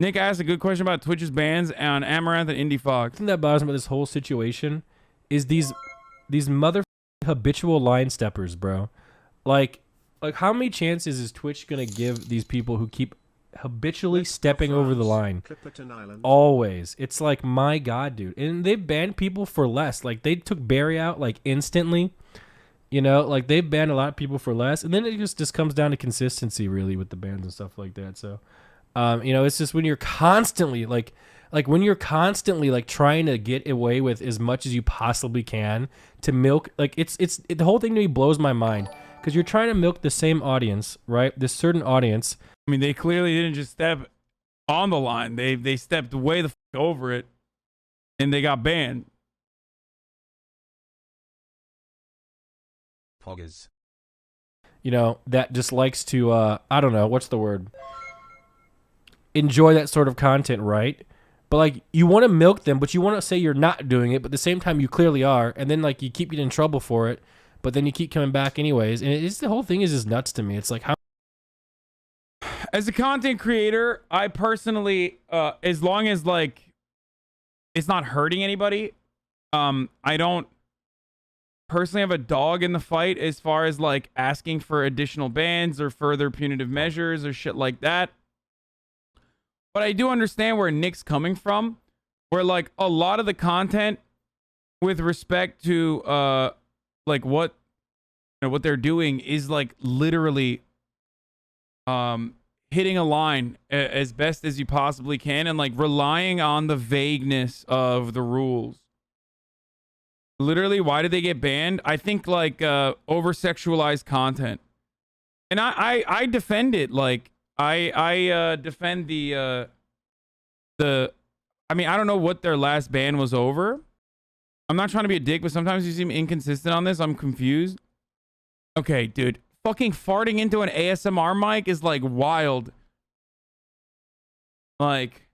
Nick asked a good question about Twitch's bans on Amouranth and Indiefoxx. The thing that bothers me about this whole situation is these mother habitual line steppers, bro. Like how many chances is Twitch gonna give these people who keep habitually stepping over the line? Always. It's like, my God, dude. And they've banned people for less. Like, they took Barry out like instantly. You know, like they've banned a lot of people for less. And then it just comes down to consistency, really, with the bans and stuff like that. So, you know, it's just when you're constantly like when you're constantly like trying to get away with as much as you possibly can to milk, like the whole thing to me blows my mind, because you're trying to milk the same audience, right? This certain audience. I mean, they clearly didn't just step on the line. They stepped way the fuck over it, and they got banned. Poggers. You know, that just likes to, I don't know, what's the word? Enjoy that sort of content, right? But, like, you want to milk them, but you want to say you're not doing it, but at the same time you clearly are, and then, like, you keep getting in trouble for it, but then you keep coming back anyways, and the whole thing is just nuts to me. It's like, how... As a content creator, I personally, as long as, like, it's not hurting anybody, I don't personally have a dog in the fight as far as, like, asking for additional bans or further punitive measures or shit like that. But I do understand where Nick's coming from, where, like, a lot of the content with respect to, like, what they're doing is, like, literally, hitting a line as best as you possibly can and, like, relying on the vagueness of the rules. Literally, why did they get banned? I think, like, over-sexualized content. And I defend it, like, I defend the I mean, I don't know what their last ban was over. I'm not trying to be a dick, but sometimes you seem inconsistent on this. I'm confused. Okay, dude. Fucking farting into an ASMR mic is, like, wild. Like,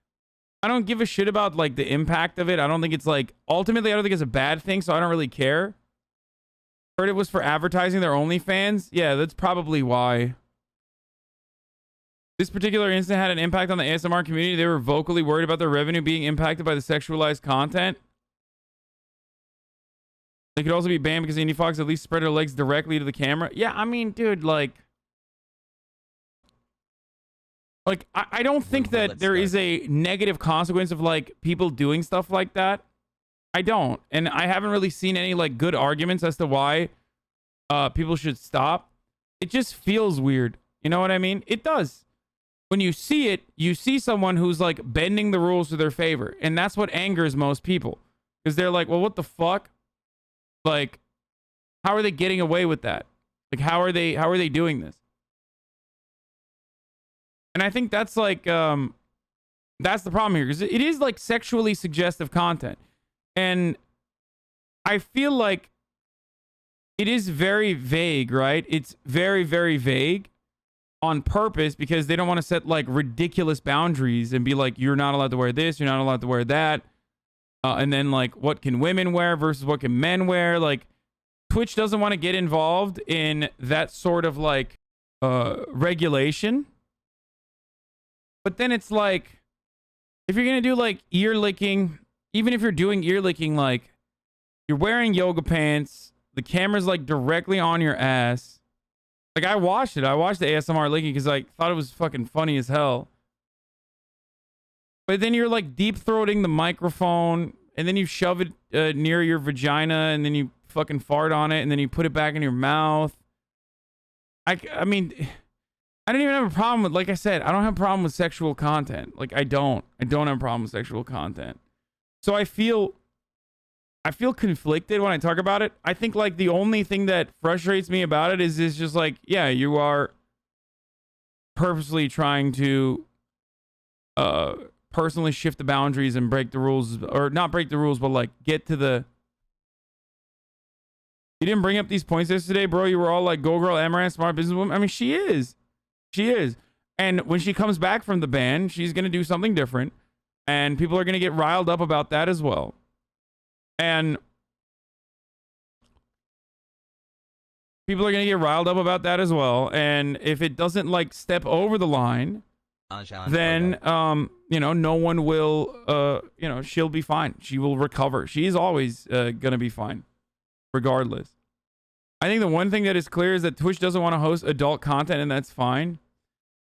I don't give a shit about, like, the impact of it. I don't think it's, like, ultimately, I don't think it's a bad thing, so I don't really care. Heard it was for advertising their OnlyFans. Yeah, that's probably why. This particular incident had an impact on the ASMR community. They were vocally worried about their revenue being impacted by the sexualized content. They could also be banned because Indiefoxx at least spread their legs directly to the camera. Yeah, I mean, dude, like I don't think that there is a negative consequence of, like, people doing stuff like that. I don't. And I haven't really seen any, like, good arguments as to why people should stop. It just feels weird. You know what I mean? It does. When you see it, you see someone who's, like, bending the rules to their favor. And that's what angers most people. Because they're like, well, what the fuck? Like, how are they getting away with that? Like, how are they doing this? And I think that's, like, that's the problem here. Because it is, like, sexually suggestive content. And I feel like it is very vague, right? It's very, very vague. On purpose, because they don't want to set, like, ridiculous boundaries and be like, you're not allowed to wear this, you're not allowed to wear that, and then, like, what can women wear versus what can men wear? Like, Twitch doesn't want to get involved in that sort of, like, regulation. But then it's like, if you're gonna do, like, ear licking, even if you're doing ear licking, like, you're wearing yoga pants, the camera's, like, directly on your ass. Like, I watched it. I watched the ASMR licking because I thought it was fucking funny as hell. But then you're, like, deep-throating the microphone, and then you shove it near your vagina, and then you fucking fart on it, and then you put it back in your mouth. I mean, I don't even have a problem with, like I said, I don't have a problem with sexual content. Like, I don't have a problem with sexual content. So I feel conflicted when I talk about it. I think, like, the only thing that frustrates me about it is just like, yeah, you are purposely trying to personally shift the boundaries and break the rules, or not break the rules, but, like, get to the... You didn't bring up these points yesterday, bro. You were all like, go girl, Amouranth, smart businesswoman. I mean, she is. And when she comes back from the ban, she's going to do something different. And people are going to get riled up about that as well. And people are going to get riled up about that as well. And if it doesn't, like, step over the line, then no one will, she'll be fine. She will recover. She is always gonna be fine, regardless. I think the one thing that is clear is that Twitch doesn't want to host adult content, and that's fine.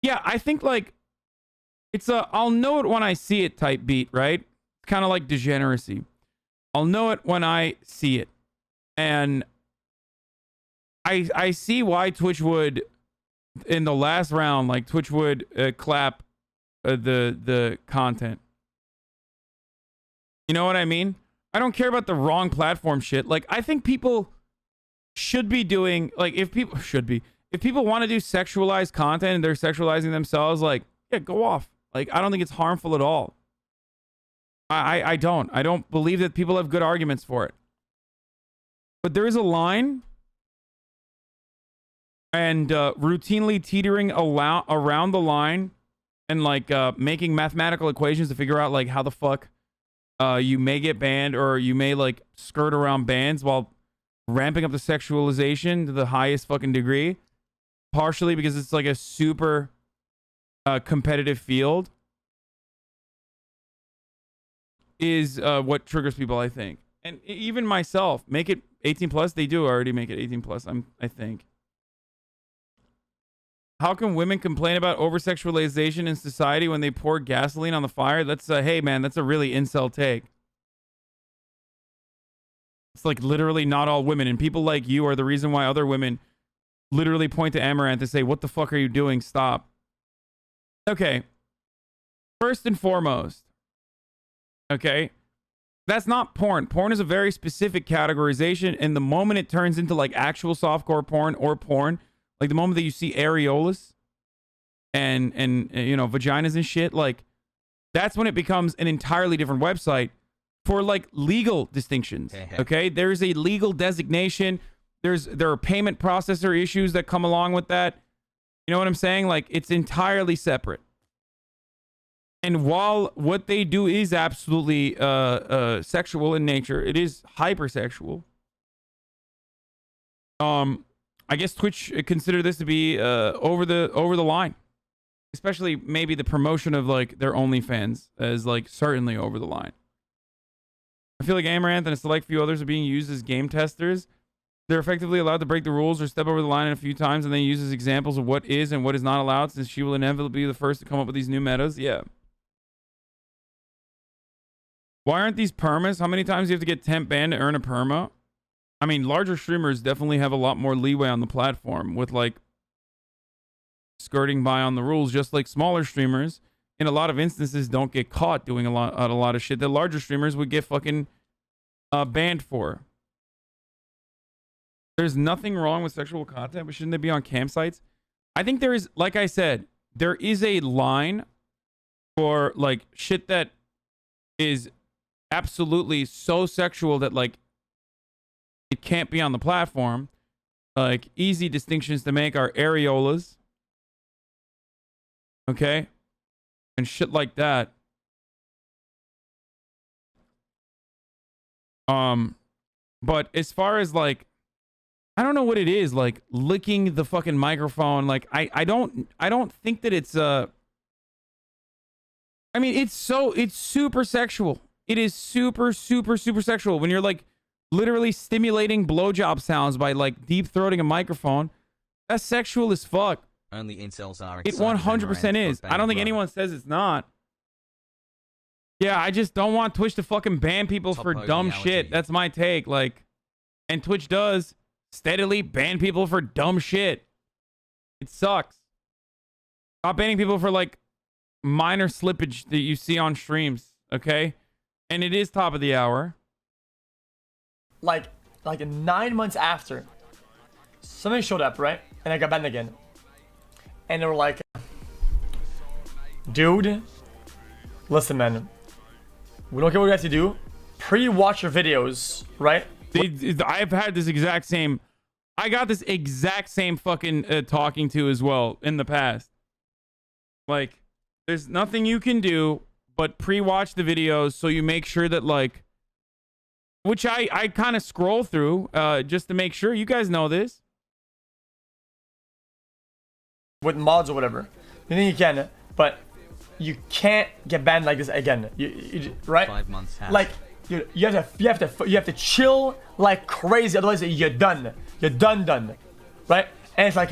Yeah, I think like it's a I'll know it when I see it type beat, right? Kind of like degeneracy. I'll know it when I see it. And I see why Twitch would, in the last round, like Twitch would clap the content. You know what I mean? I don't care about the wrong platform shit. Like, I think people should be doing, like, if people want to do sexualized content and they're sexualizing themselves, like, yeah, go off. Like, I don't think it's harmful at all. I don't believe that people have good arguments for it. But there is a line, and routinely teetering around the line and like making mathematical equations to figure out like how the fuck you may get banned, or you may like skirt around bans while ramping up the sexualization to the highest fucking degree, partially because it's like a super competitive field, is what triggers people, I think. And even myself, make it 18 plus. They do already make it 18 plus, I think. How can women complain about over-sexualization in society when they pour gasoline on the fire? That's hey man, that's a really incel take. It's like literally not all women, and people like you are the reason why other women literally point to Amouranth and say, what the fuck are you doing? Stop. Okay. First and foremost, okay, that's not porn. Porn is a very specific categorization, and the moment it turns into like actual softcore porn or porn, like the moment that you see areolas and vaginas and shit, like that's when it becomes an entirely different website for like legal distinctions. Okay, there's a legal designation. There are payment processor issues that come along with that. You know what I'm saying? Like it's entirely separate. And while what they do is absolutely sexual in nature, it is hypersexual. I guess Twitch consider this to be over the line, especially maybe the promotion of like their OnlyFans as like certainly over the line. I feel like Amouranth and a select few others are being used as game testers. They're effectively allowed to break the rules or step over the line a few times, and then use as examples of what is and what is not allowed, since she will inevitably be the first to come up with these new metas. Yeah. Why aren't these permas? How many times do you have to get temp banned to earn a perma? I mean, larger streamers definitely have a lot more leeway on the platform with like skirting by on the rules, just like smaller streamers in a lot of instances don't get caught doing a lot of shit that larger streamers would get fucking banned for. There's nothing wrong with sexual content, but shouldn't they be on campsites? I think there is, like I said, there is a line for like shit that is absolutely so sexual that like it can't be on the platform. Like easy distinctions to make are areolas, okay, and shit like that. But as far as like, I don't know what it is, like licking the fucking microphone, like I don't think that it's I mean, it's super sexual. It is super sexual when you're like literally stimulating blowjob sounds by like deep throating a microphone. That's sexual as fuck. Only incels are. It 100% is. I don't think anyone says it's not. Yeah, I just don't want Twitch to fucking ban people for dumb shit. That's my take. Like, and Twitch does steadily ban people for dumb shit. It sucks. Stop banning people for like minor slippage that you see on streams, okay? And it is top of the hour. Like 9 months after, somebody showed up, right? And I got banned again. And they were like, dude, listen, man, we don't care what you have to do. Pre-watch your videos, right? I've had this exact same, I got this exact same fucking talking to as well in the past. Like, there's nothing you can do but pre-watch the videos so you make sure that like, which I kind of scroll through just to make sure. You guys know this. With mods or whatever. You think you can, but you can't get banned like this again. Right? 5 months has. Like, you have to chill like crazy. Otherwise, you're done. You're done. Right? And it's like,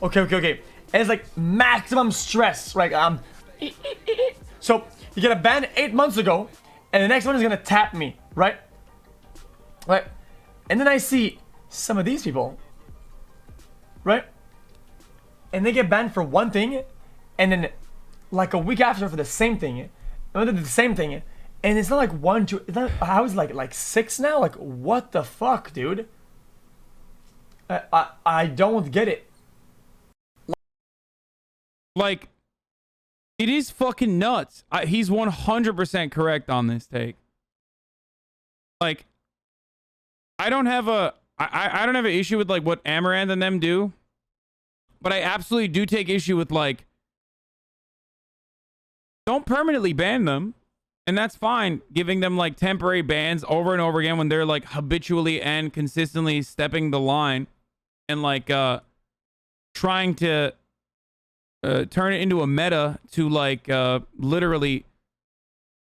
okay. And it's like maximum stress. Right? So you get a ban 8 months ago, and the next one is gonna tap me. Right? Right? And then I see some of these people. Right? And they get banned for one thing, and then like a week after for the same thing, and then the same thing, and it's not like 1, 2. It's not, I was like 6 now. Like, what the fuck, dude? I don't get it. Like, it is fucking nuts. He's 100% correct on this take. Like, I don't have an issue with like what Amouranth and them do, but I absolutely do take issue with like, don't permanently ban them, and that's fine. Giving them like temporary bans over and over again when they're like habitually and consistently stepping the line, and like trying to turn it into a meta to like literally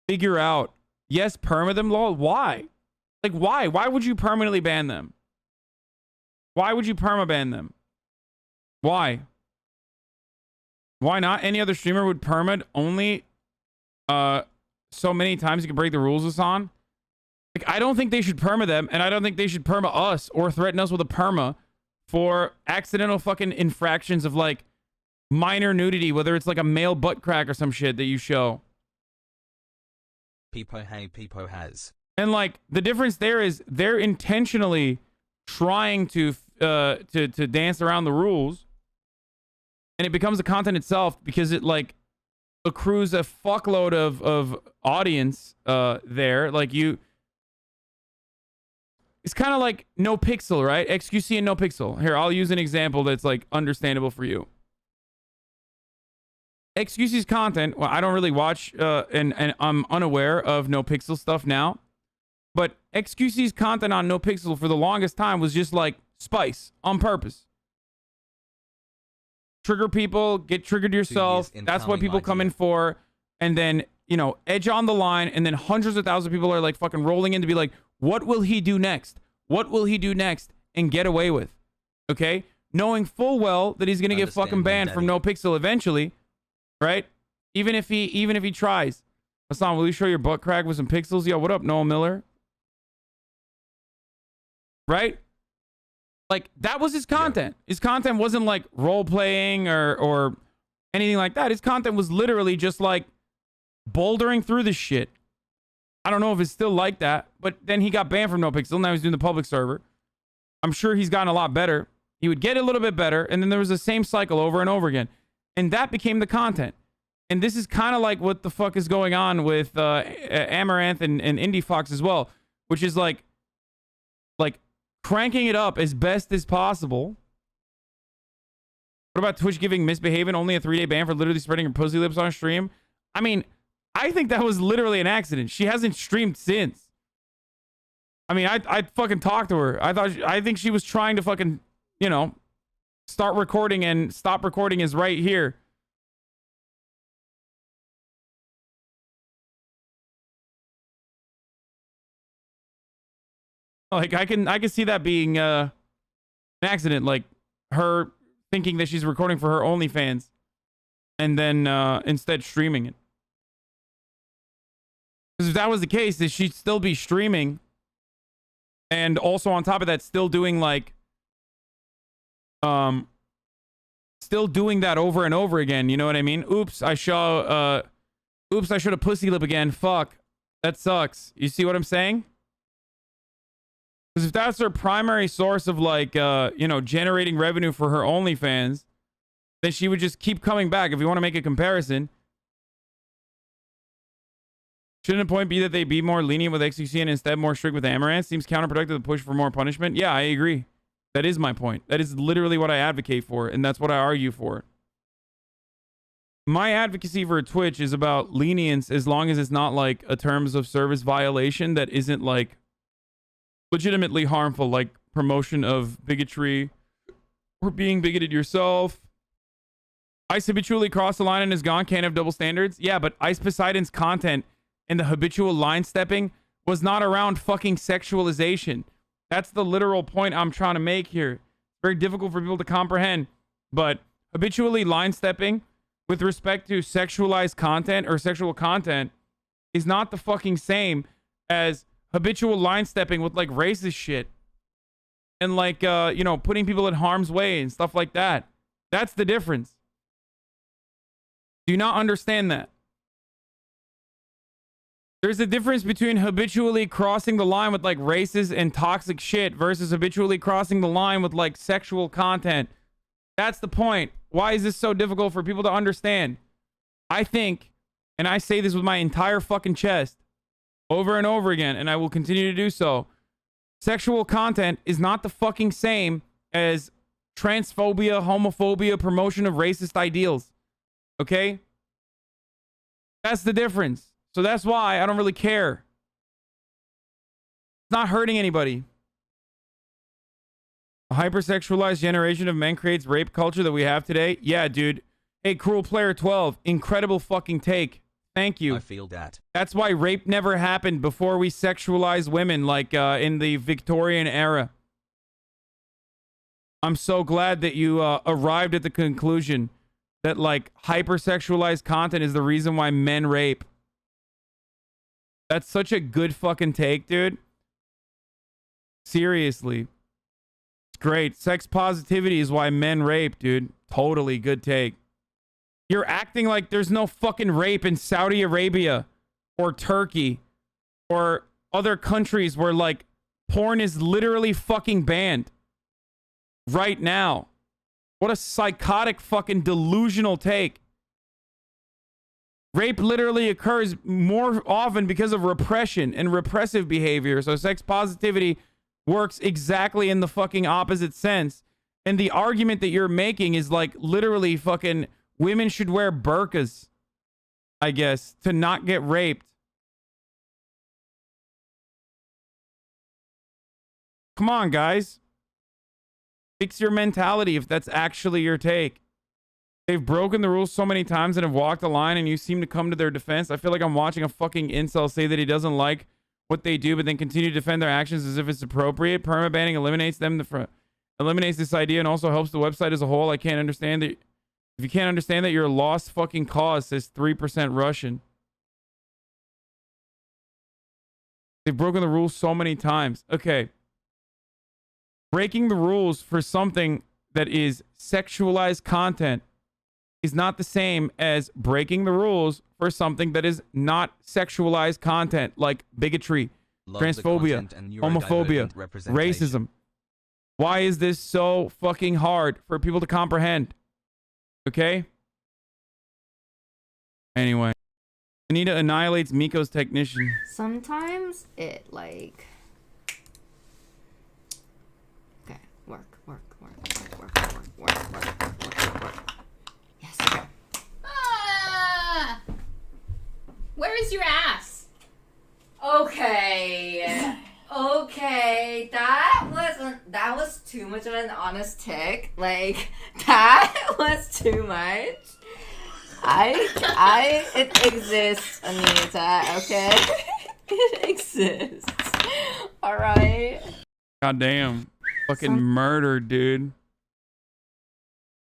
figure out, yes, perma them law. Why? Like, why? Why would you permanently ban them? Why would you perma ban them? Why? Why not? Any other streamer would perma only so many times you can break the rules, Hasan. Like, I don't think they should perma them, and I don't think they should perma us or threaten us with a perma for accidental fucking infractions of like minor nudity, whether it's like a male butt crack or some shit that you show. People has. And like the difference there is they're intentionally trying to dance around the rules, and it becomes the content itself because it like accrues a fuckload of audience there. Like it's kind of like No Pixel, right? XQC and No Pixel. Here, I'll use an example that's like understandable for you. XQC's content, well, I don't really watch and I'm unaware of No Pixel stuff now. But XQC's content on No Pixel for the longest time was just like spice on purpose. Trigger people, get triggered yourself. That's what people come in for. And then, you know, edge on the line. And then hundreds of thousands of people are like fucking rolling in to be like, what will he do next? What will he do next? And get away with. Okay? Knowing full well that he's going to get fucking banned from No Pixel eventually. Right? Even if he tries. Hasan, will you show your butt crack with some pixels? Yo, what up, Noah Miller? Right? Like, that was his content. Yeah. His content wasn't like role playing or anything like that. His content was literally just like bouldering through this shit. I don't know if it's still like that, but then he got banned from No Pixel. Now he's doing the public server. I'm sure he's gotten a lot better. He would get a little bit better, and then there was the same cycle over and over again. And that became the content. And this is kind of like what the fuck is going on with Amouranth and Indiefoxx as well, which is like cranking it up as best as possible. What about Twitch giving Misbehaving only a 3-day ban for literally spreading her pussy lips on stream? I mean, I think that was literally an accident. She hasn't streamed since. I mean, I fucking talked to her. I think she was trying to fucking, you know, start recording, and stop recording is right here. Like, I can see that being an accident, like her thinking that she's recording for her OnlyFans and then instead streaming it. Because if that was the case, then she'd still be streaming, and also on top of that, still doing like still doing that over and over again. You know what I mean? Oops, I showed a pussy lip again. Fuck, that sucks. You see what I'm saying? Because if that's her primary source of like, you know, generating revenue for her OnlyFans, then she would just keep coming back. If you want to make a comparison, shouldn't the point be that they be more lenient with XQC and instead more strict with Amouranth? Seems counterproductive to push for more punishment. Yeah, I agree. That is my point. That is literally what I advocate for, and that's what I argue for. My advocacy for Twitch is about lenience as long as it's not like a terms of service violation that isn't like legitimately harmful, like promotion of bigotry or being bigoted yourself Ice habitually crossed the line and is gone. Can't have double standards. Yeah, but Ice Poseidon's content and the habitual line stepping was not around fucking sexualization. That's the literal point I'm trying to make here. Very difficult for people to comprehend. But habitually line stepping with respect to sexualized content or sexual content is not the fucking same as habitual line stepping with like racist shit and like you know, putting people in harm's way and stuff like that. That's the difference. Do you not understand that? There's a difference between habitually crossing the line with like racist and toxic shit versus habitually crossing the line with like sexual content. That's the point. Why is this so difficult for people to understand? I think, and I say this with my entire fucking chest over and over again, and I will continue to do so, sexual content is not the fucking same as transphobia, homophobia, promotion of racist ideals. Okay? That's the difference. So that's why I don't really care. It's not hurting anybody. A hypersexualized generation of men creates rape culture that we have today. Yeah, dude. Hey, Cruel Player 12, incredible fucking take. Thank you. I feel that. That's why rape never happened before we sexualized women, like in the Victorian era. I'm so glad that you arrived at the conclusion that like hypersexualized content is the reason why men rape. That's such a good fucking take, dude. Seriously. It's great. Sex positivity is why men rape, dude. Totally good take. You're acting like there's no fucking rape in Saudi Arabia or Turkey or other countries where like porn is literally fucking banned right now. What a psychotic fucking delusional take. Rape literally occurs more often because of repression and repressive behavior. So sex positivity works exactly in the fucking opposite sense. And the argument that you're making is like literally fucking women should wear burqas, I guess, to not get raped. Come on, guys. Fix your mentality if that's actually your take. They've broken the rules so many times and have walked the line, and you seem to come to their defense. I feel like I'm watching a fucking incel say that he doesn't like what they do, but then continue to defend their actions as if it's appropriate. Permabanning eliminates them, eliminates this idea, and also helps the website as a whole. I can't understand that. If you can't understand that, you're a lost fucking cause, says 3% Russian. They've broken the rules so many times. Okay. Breaking the rules for something that is sexualized content is not the same as breaking the rules for something that is not sexualized content, like bigotry, transphobia, homophobia, racism. Why is this so fucking hard for people to comprehend? Okay? Anyway. Anita annihilates Miko's technician. Sometimes it like... Okay, work. Yes, okay. Where is your ass? Okay. Okay, that was too much of an honest tick. Like, that was too much. It exists, Anita, okay? It exists. Alright? Goddamn. Fucking murder, dude.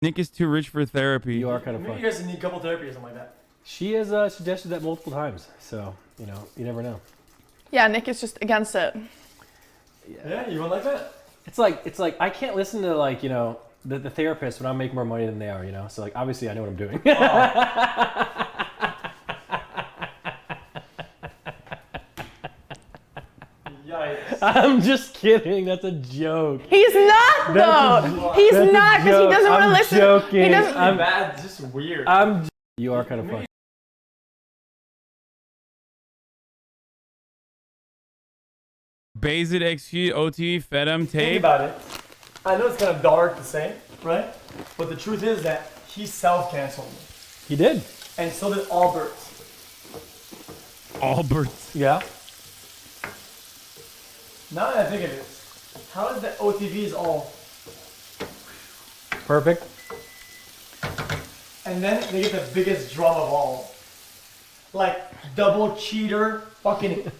Nick is too rich for therapy. You are kind of Maybe funny. you guys need couple therapy or something like that. She has suggested that multiple times, so you know, you never know. Yeah, Nick is just against it. Yeah, you won't like that? It's like I can't listen to like, you know, the therapist when I make more money than they are, you know. So like obviously I know what I'm doing. Yikes. I'm just kidding. That's a joke. He's not though. He's not because he doesn't want to listen. Joking. He doesn't. I'm bad, just weird. You are kind of funny. Bazit XQ OTV Fedem Think tape. about it. I know it's kind of dark to say, right? But the truth is that he self-canceled me. He did. And so did Albert. Albert. Yeah. Now that I think of it, how is that OTVs all... Perfect. And then they get the biggest drum of all. Like, double cheater, fucking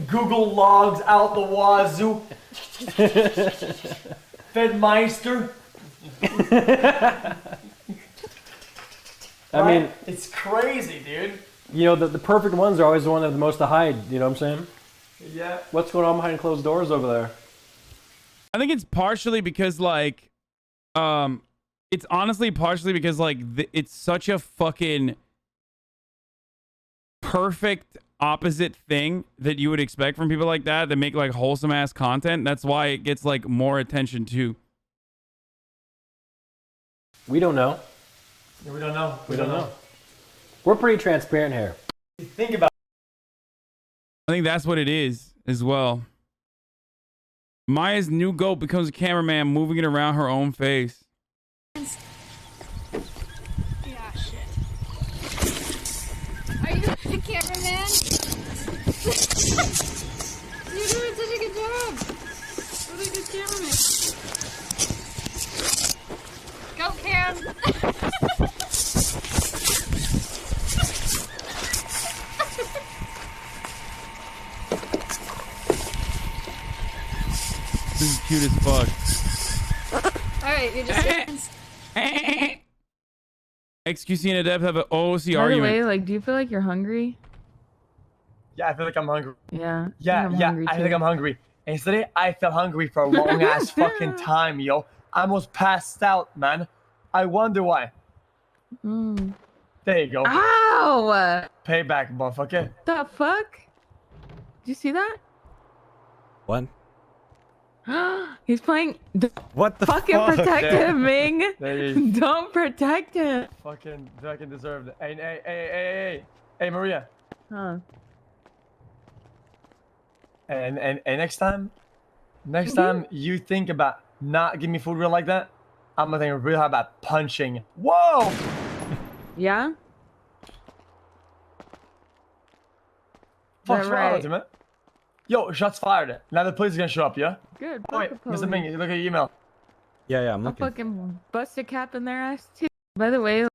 Google logs out the wazoo. Fedmeister. I mean, it's crazy, dude. you know, the perfect ones are always the one that have the most to hide. You know what I'm saying? Yeah. What's going on behind closed doors over there? I think it's partially because like, it's honestly partially because like it's such a fucking perfect opposite thing that you would expect from people like that make like wholesome ass content. That's why it gets like more attention too. We don't know. We don't know. We don't know. We're pretty transparent here. Think about I think that's what it is as well. Maya's new goat becomes a cameraman, moving it around her own face. Yeah, shit. Are you the cameraman? You're doing such a good job. What a good cameraman. Go, Cam. This is cute as fuck. Alright, you're just... XQC and Adept have an OOC By the argument. way, like, do you feel like you're hungry? Yeah, I feel like I'm hungry. Yeah. Yeah, I feel like I'm hungry. And today I felt hungry for a long ass fucking time, yo. I almost passed out, man. I wonder why. Mm. There you go. Ow! Payback, motherfucker. The fuck? Did you see that? What? He's playing. What the Fucking fuck? protect him, Ming. There you Don't protect him. fucking deserved it. Hey, Maria. Huh. And next time you think about not giving me food real like that, I'm gonna think real hard about punching. Whoa! Yeah? Fuck's that wrong right? with you, man? Yo, shots fired. Now the police is gonna show up, yeah? Good. Oh, wait, fuck the Mr. police. Ming, look at your email. Yeah, I'm I'll looking. fucking bust a cap in their ass too. By the way,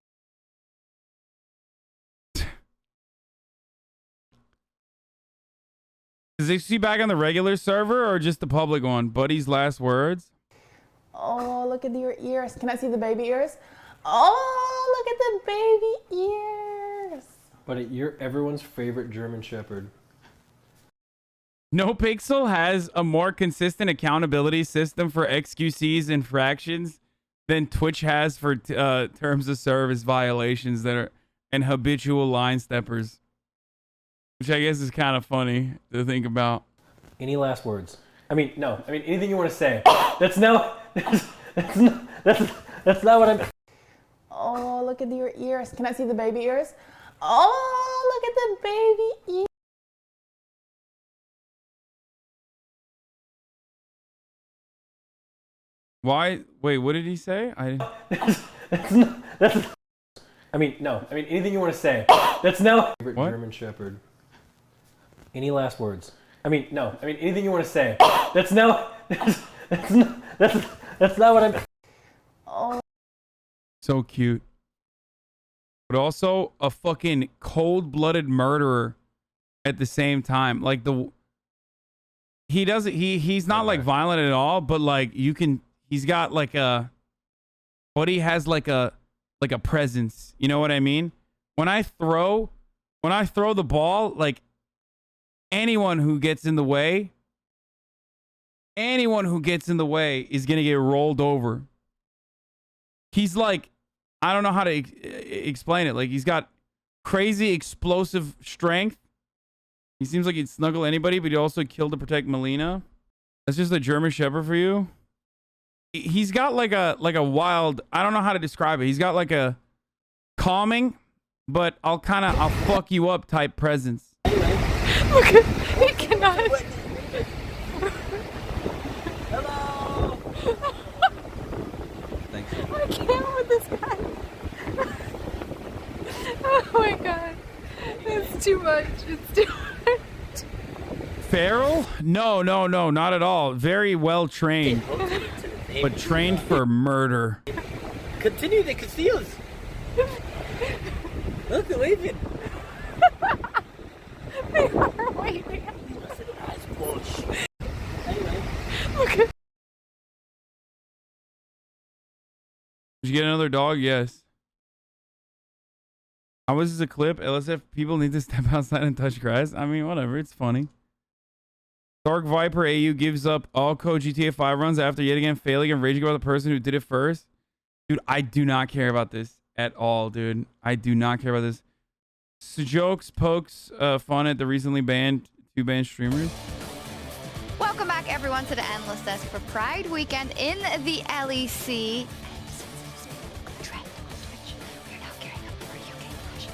Is XQC back on the regular server or just the public one? Buddy's last words? Oh, look at your ears. Can I see the baby ears? Oh, look at the baby ears. But you're everyone's favorite German Shepherd. No Pixel has a more consistent accountability system for XQC's infractions than Twitch has for terms of service violations that are and habitual line steppers, which I guess is kind of funny to think about. Any last words? I mean, no. I mean, anything you want to say. That's not what I'm... Oh, look at your ears. Can I see the baby ears? Oh, look at the baby ears. Why? Wait, what did he say? I mean, no. I mean, anything you want to say. That's not... Favorite What? German Shepherd. Any last words? I mean, no. I mean, anything you want to say. That's not what I'm... Oh. So cute. But also a fucking cold-blooded murderer at the same time. Like he's not like violent at all, but like he's got like Buddy has like a presence. You know what I mean? When I throw the ball, like anyone who gets in the way is gonna get rolled over. He's like, I don't know how to explain it. Like he's got crazy explosive strength. He seems like he'd snuggle anybody, but he also killed to protect Melina. That's just a German Shepherd for you. He's got like a wild, I don't know how to describe it. He's got like a calming, but I'll fuck you up type presence. look at he cannot. Hello. Thanks. I can't with this guy. Oh my god. It's too much. It's too much. Feral? No, not at all. Very well trained, but trained for murder. Continue the conceals. Look, they're leaving. They are waiting. Look at. Did you get another dog? Yes. How was this a clip? LSF people need to step outside and touch grass. I mean, whatever. It's funny. Dark Viper AU gives up all code GTA 5 runs after yet again failing and raging about the person who did it first. Dude, I do not care about this at all, dude. I do not care about this. So jokes, pokes, fun at the recently banned 2 banned streamers. Welcome back, everyone, to the Endless Desk for Pride Weekend in the LEC. Trend on Twitch. We are now gearing up for UK launch.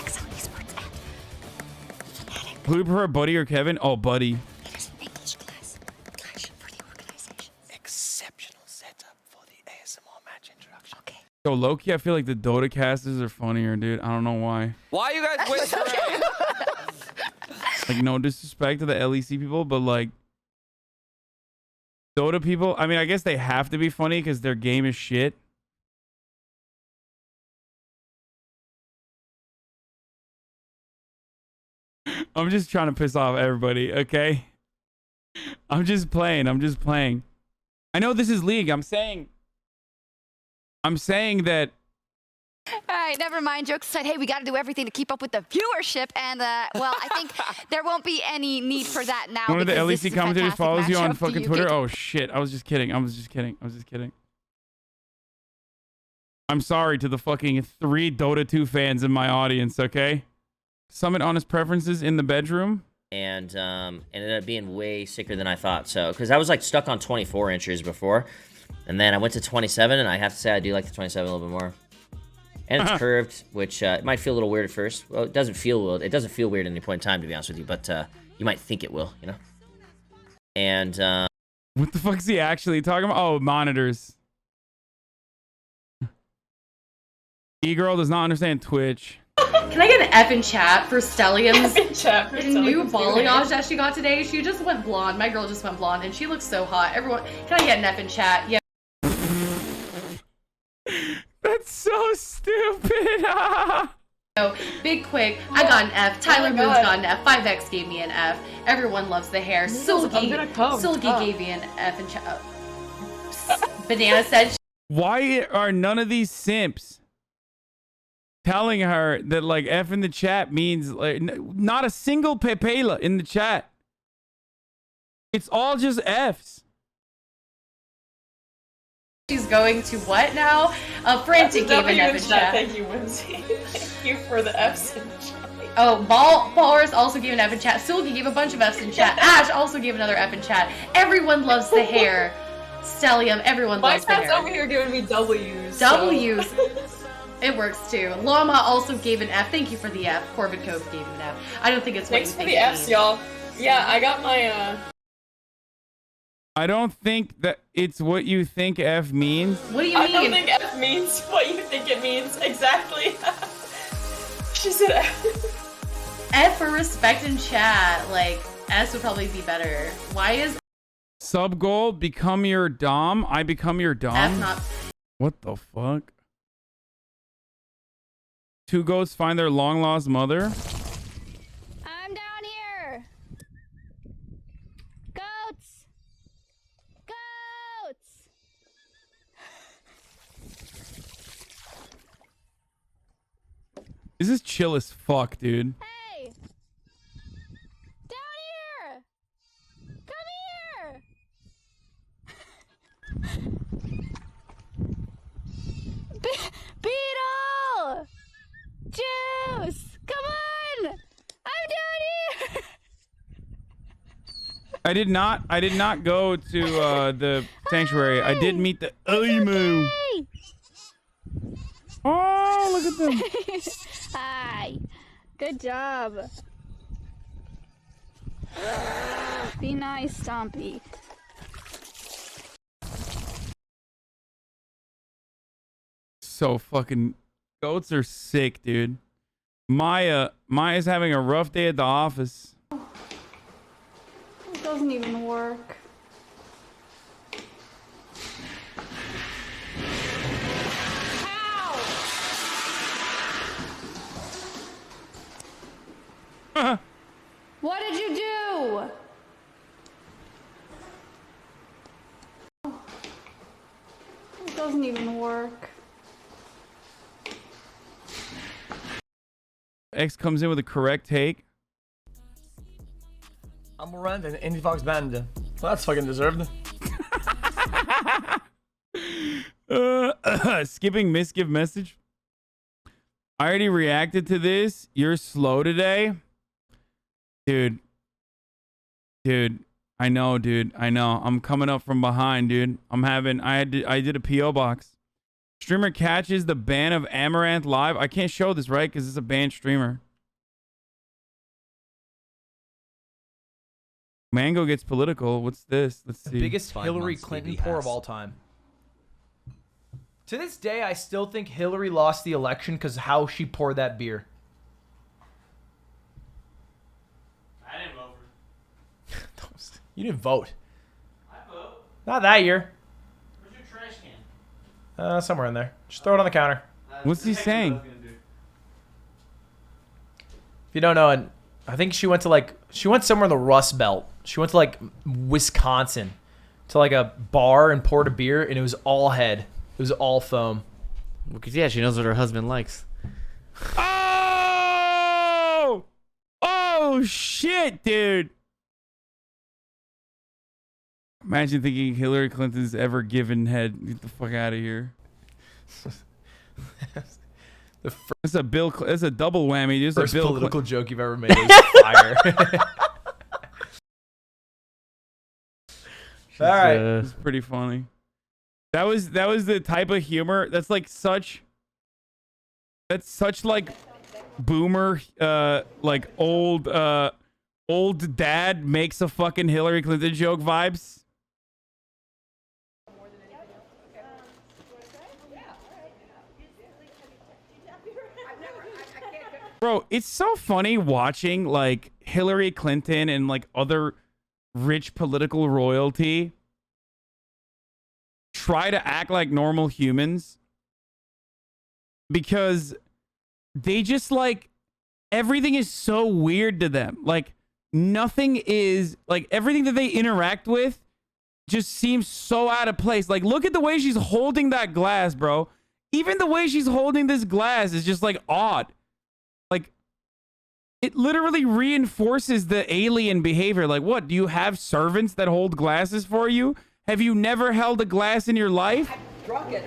Excel esports and Who do you prefer, Buddy or Kevin? Oh, Buddy. it is an English class for the organization. Exceptional setup for the ASMR match introduction. Okay. So low-key, I feel like the Dota casters are funnier, dude. I don't know why. Why are you guys whispering? Like, no disrespect to the LEC people, but like Dota people, I mean, I guess they have to be funny because their game is shit. I'm just trying to piss off everybody, okay? I'm just playing. I know this is League. I'm saying that. All right, never mind. Jokes aside, hey, we got to do everything to keep up with the viewership. And, well, I think there won't be any need for that now. One of the because this LEC is a commentators fantastic follows you on matchup. fucking Do Twitter. get- Oh shit! I was just kidding. I'm sorry to the fucking 3 Dota 2 fans in my audience. Okay. Summit honest preferences in the bedroom. And ended up being way sicker than I thought. So, because I was like stuck on 24 inches before, and then I went to 27, and I have to say I do like the 27 a little bit more. And it's curved, which it might feel a little weird at first. Well, it doesn't feel weird. It doesn't feel weird at any point in time, to be honest with you. But you might think it will, you know. And What the fuck is he actually talking about? Oh, monitors. E-girl does not understand Twitch. Can I get an F in chat for Stellium's new balayage that she got today? She just went blonde. My girl just went blonde, and she looks so hot. Everyone, can I get an F in chat? Yeah. That's so stupid. So, big quick, I got an F. Tyler Moon's got an F. 5X gave me an F. Everyone loves the hair. Silky gave me an F in chat. Banana said. Why are none of these simps telling her that like F in the chat means like not a single pepela in the chat? It's all just F's. She's going to what now? Frantic gave an F in chat. Thank you, Whimsy. Thank you for the F's in chat. Oh, Ballers also gave an F in chat. Silky gave a bunch of F's in chat. Ash also gave another F in chat. Everyone loves the hair. Stellium, everyone loves the hair. My chat's over here giving me W's. W's. It works too. Llama also gave an F. Thank you for the F. Corbin Cove gave an F. I don't think it's what Thanks you for think the it F's, means. y'all. Yeah, I got my, I don't think that it's what you think F means. What do you I mean? don't think F means what you think it means. Exactly. She said F. F for respect in chat. Like, S would probably be better. Why is Sub goal, become your dom. I become your dom. F not... What the fuck? 2 goats find their long lost mother. I'm down here. Goats. Goats. This is chill as fuck, dude. Hey. Down here. Come here. Beetle. Juice. Come on. I'm down here. I did not go to the sanctuary. I did meet the emu. Hey. Oh, look at them. Hi. Good job. Be nice, Stompy. So fucking goats are sick, dude. Maya's having a rough day at the office. It doesn't even work. What did you do? It doesn't even work. X comes in with a correct take. Amouranth and Indiefoxx banned. Well, that's fucking deserved. Skipping misgive message. I already reacted to this. You're slow today. Dude. I know, dude. I know. I'm coming up from behind, dude. I did a PO box. Streamer catches the ban of Amouranth live. I can't show this, right? Because it's a banned streamer. Mango gets political. What's this? Let's see. The biggest Hillary Clinton pour of all time. To this day, I still think Hillary lost the election because how she poured that beer. I didn't vote for. You didn't vote. I vote. Not that year. Where's your trash can? Somewhere in there. Just throw it on the counter. What's he saying? If you don't know, and I think she went somewhere in the Rust Belt. She went to like Wisconsin to like a bar and poured a beer, and it was all head. It was all foam. Because yeah, she knows what her husband likes. Oh! Oh shit, dude. Imagine thinking Hillary Clinton's ever given head. Get the fuck out of here. That's a double whammy. There's First a Bill political joke you've ever made is fire. All right, it's pretty funny. That was the type of humor that's such like boomer like old dad makes a fucking Hillary Clinton joke vibes. Bro, it's so funny watching like Hillary Clinton and like other rich political royalty try to act like normal humans, because they just like everything is so weird to them. Like nothing is like everything that they interact with just seems so out of place. Like look at the way she's holding that glass, bro. Even the way she's holding this glass is just like odd. Like it literally reinforces the alien behavior. Like what? Do you have servants that hold glasses for you? Have you never held a glass in your life? All you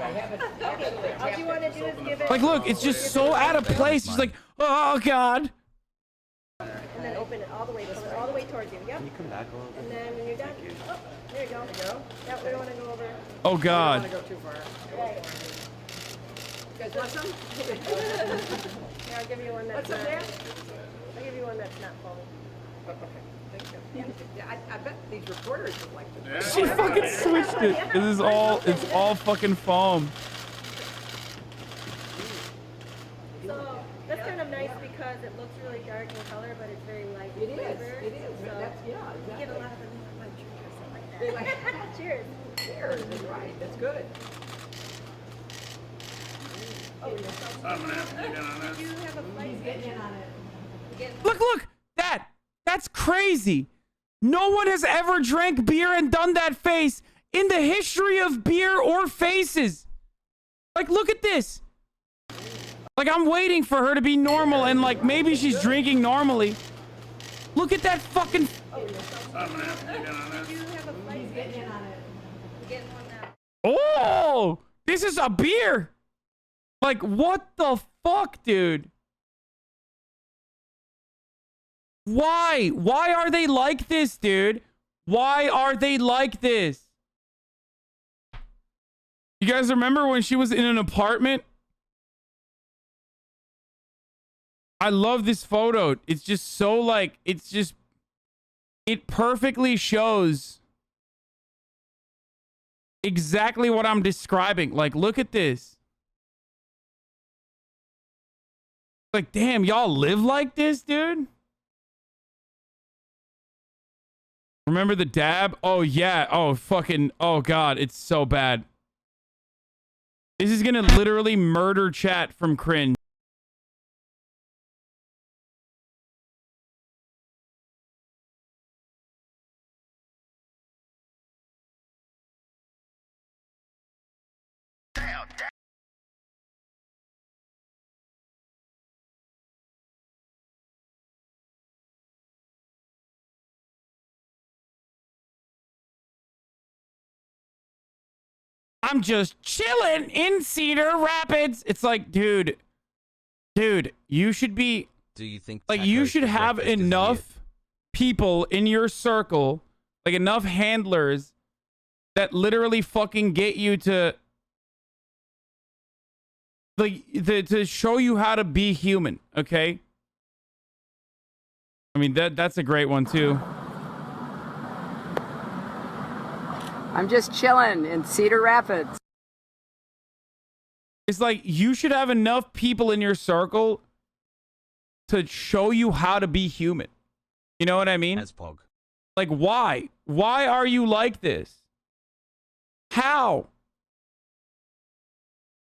want to do is give it. Like, look, it's just so out of place. She's like, oh, God. And then open it all the way towards you. Yep. Can you come back a little bit? And then when you're done, oh, there you go. Yep, we don't want to go over. Oh, God. We don't want to go too far. Right. You guys want some? Yeah, I'll give you one that's I'll give you one that's not full. Okay. Yeah, I bet these reporters would like this. She fucking switched it. It's all fucking foam. So that's kind of nice because it looks really dark in color, but it's very light in flavor. It is. So that's, yeah, exactly. You get a lot of them like cheers or something like that. Cheers. Cheers. That's right. That's good. Oh, I'm gonna have to get in on this. You have a place getting in on it. Look, that's crazy. No one has ever drank beer and done that face in the history of beer or faces. Like, look at this. Like, I'm waiting for her to be normal and like maybe she's drinking normally. Look at that fucking. I'm gonna have to get in on this. You have a place getting in on it. Getting one now. Oh, this is a beer. Like, what the fuck, dude? Why? Why are they like this, dude? Why are they like this? You guys remember when she was in an apartment? I love this photo. It's just so like, it perfectly shows exactly what I'm describing. Like, look at this. Like, damn, y'all live like this, dude? Remember the dab? Oh, yeah. Oh, fucking. Oh, God. It's so bad. This is going to literally murder chat from cringe. I'm just chilling in Cedar Rapids. It's like, dude, you should be. Do you think like you should have enough people in your circle, like enough handlers that literally fucking get you to like to show you how to be human, okay? I mean that's a great one too. I'm just chilling in Cedar Rapids. It's like you should have enough people in your circle to show you how to be human. You know what I mean? As Pog. Like why? Why are you like this? How?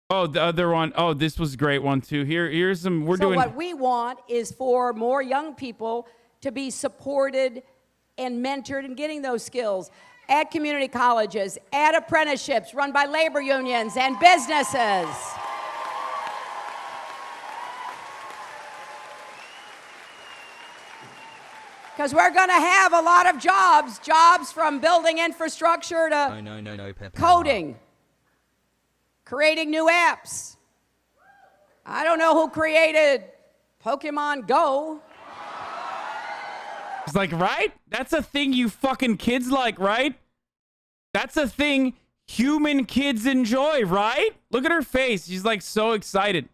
Oh, the other one. Oh, this was a great one too. Here's some. We're doing. What we want is for more young people to be supported and mentored in getting those skills at community colleges, at apprenticeships run by labor unions and businesses. Because we're going to have a lot of jobs from building infrastructure to No, coding, creating new apps. I don't know who created Pokemon Go. It's like, right? That's a thing you fucking kids like, right? That's a thing human kids enjoy, right? Look at her face. She's like so excited.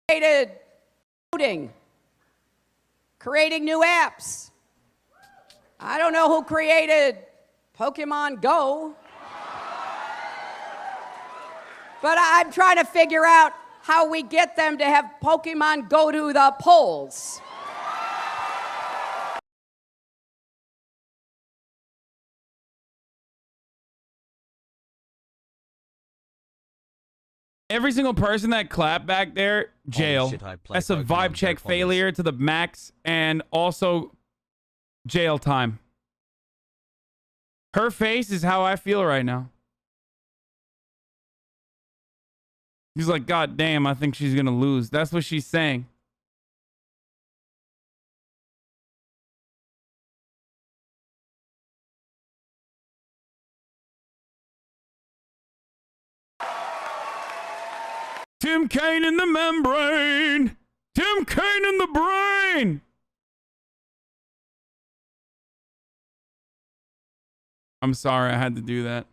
Created coding, creating new apps. I don't know who created Pokemon Go. But I'm trying to figure out how we get them to have Pokemon go to the polls. Every single person that clapped back there, jail. shit, I play That's a Pokemon vibe check Go failure to the max and also jail time. Her face is how I feel right now. He's like, God damn, I think she's gonna lose. That's what she's saying. Tim Kaine in the membrane. Tim Kaine in the brain. I'm sorry, I had to do that.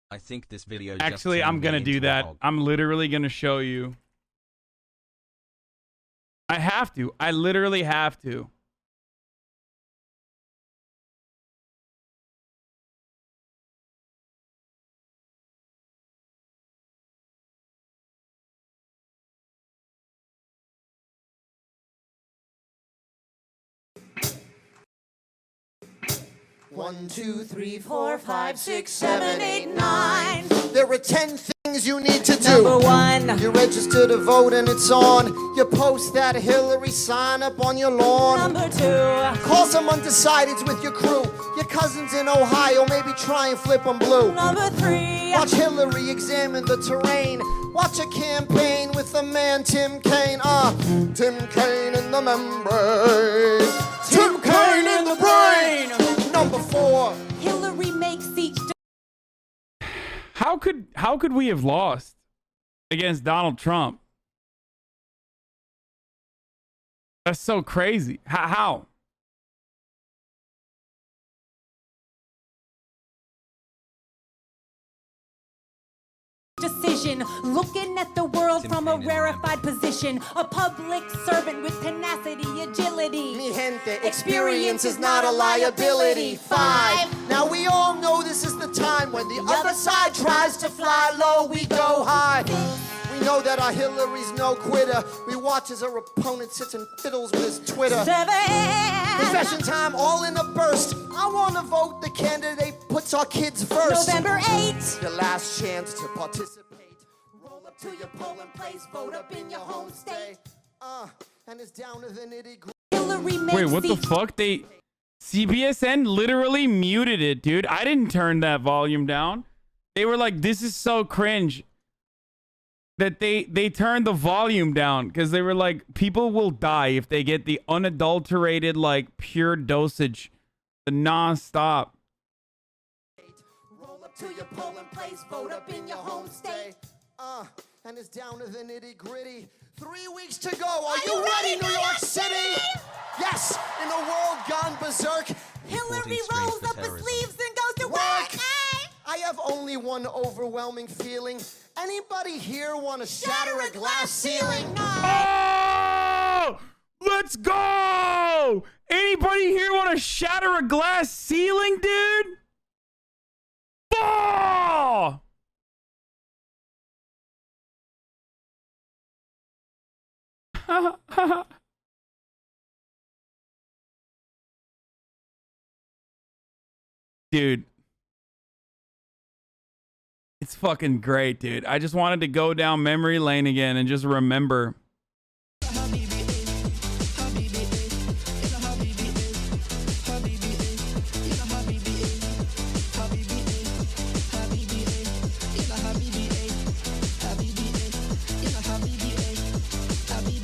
I think this video. Actually, just I'm gonna do that. I'm literally gonna show you. I have to. I literally have to. One, two, three, four, five, six, seven, 8, 9. There are 10 things you need to do. Number 1. You register to vote and it's on. You post that Hillary sign up on your lawn. Number 2. Call some undecideds with your crew. Your cousins in Ohio, maybe try and flip them blue. Number 3. Watch Hillary examine the terrain. Watch a campaign with the man Tim Kaine. Tim Kaine in the membrane. Tim Kaine in the brain. Number 4. Hillary makes each. How could we have lost against Donald Trump? That's so crazy. How? Decision, looking at the world from a rarefied position, a public servant with tenacity, agility. Mi gente, experience is not a liability. 5. Now we all know this is the time when the other side tries to fly low, we go high. We know that our Hillary's no quitter. We watch as her opponent sits and fiddles with his Twitter. 7. Confession time, all in a burst. I wanna vote the candidate puts our kids first. November 8. Your last chance to participate. Roll up to your polling place, vote up in your home state. And it's down to the nitty-gritty. Hillary makes Wait, what the fuck? CBSN literally muted it, dude. I didn't turn that volume down. They were like, this is so cringe. that they turned the volume down because they were like, people will die if they get the unadulterated, like, pure dosage, the non-stop. Roll up to your polling place, vote up in your home state. And it's down to the nitty gritty. 3 weeks to go. Are you ready, New York City? Yes, in a world gone berserk, Hillary rolls up her sleeves and goes to work. I have only one overwhelming feeling. Anybody here want to shatter a glass ceiling? Oh! Let's go! Anybody here want to shatter a glass ceiling, dude? Oh! Dude. It's fucking great, dude. I just wanted to go down memory lane again and just remember